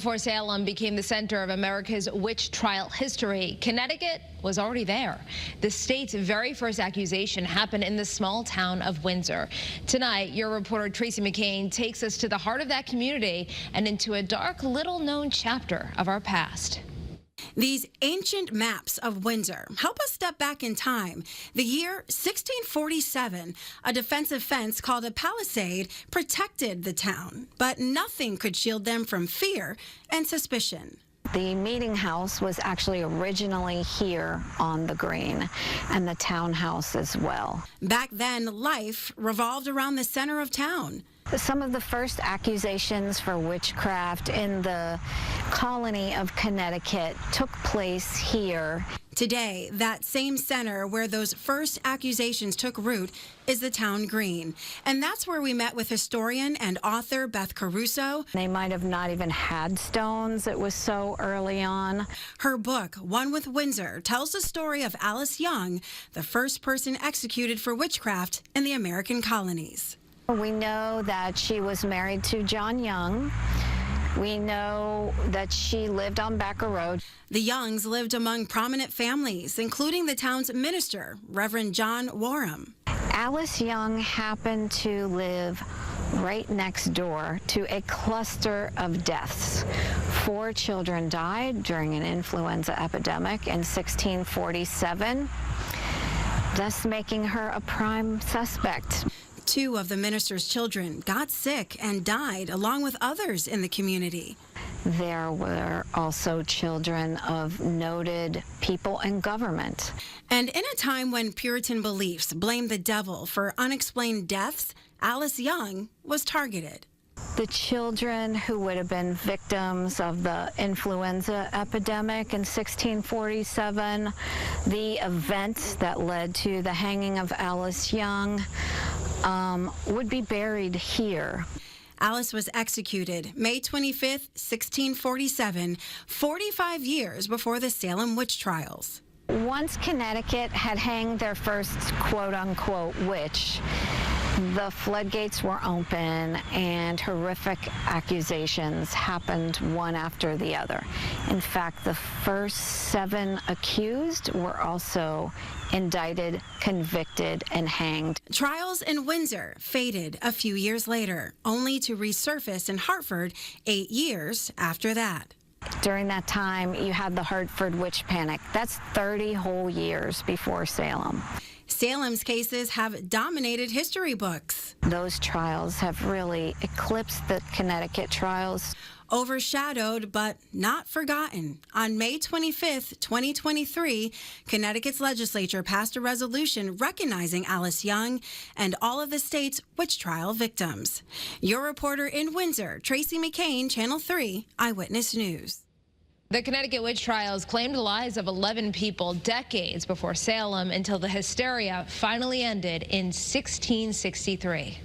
Before Salem became the center of America's witch trial history, Connecticut was already there. The state's very first accusation happened in the small town of Windsor. Tonight, your reporter Tracy McCain takes us to the heart of that community and into a dark, little-known chapter of our past. These ancient maps of Windsor help us step back in time. The year 1647, a defensive fence called a palisade protected the town, but nothing could shield them from fear and suspicion. The meeting house was actually originally here on the green, and the townhouse as well. Back then, life revolved around the center of town. Some of the first accusations for witchcraft in the colony of Connecticut took place here. Today, that same center where those first accusations took root is the town green. And that's where we met with historian and author Beth Caruso. They might have not even had stones. It was so early on. Her book, One with Windsor, tells the story of Alice Young, the first person executed for witchcraft in the American colonies. We know that she was married to John Young. We know that she lived on Backer Road. The Youngs lived among prominent families, including the town's minister, Reverend John Warham. Alice Young happened to live right next door to a cluster of deaths. 4 children died during an influenza epidemic in 1647, thus making her a prime suspect. 2 of the minister's children got sick and died, along with others in the community. There were also children of noted people in government. And in a time when Puritan beliefs blamed the devil for unexplained deaths, Alice Young was targeted. The children who would have been victims of the influenza epidemic in 1647, the event that led to the hanging of Alice Young, would be buried here. Alice was executed May 25th, 1647, 45 years before the Salem witch trials. Once Connecticut had hanged their first quote-unquote witch, the floodgates were open and horrific accusations happened one after the other. In fact, the first 7 accused were also indicted, convicted, and hanged. Trials in Windsor faded a few years later, only to resurface in Hartford 8 years after that. During that time, you had the Hartford witch panic. That's 30 whole years before Salem. Salem's cases have dominated history books. Those trials have really eclipsed the Connecticut trials. Overshadowed but not forgotten. On May 25th, 2023, Connecticut's legislature passed a resolution recognizing Alice Young and all of the state's witch trial victims. Your reporter in Windsor, Tracy McCain, Channel 3 Eyewitness News. The Connecticut witch trials claimed the lives of 11 people decades before Salem until the hysteria finally ended in 1663.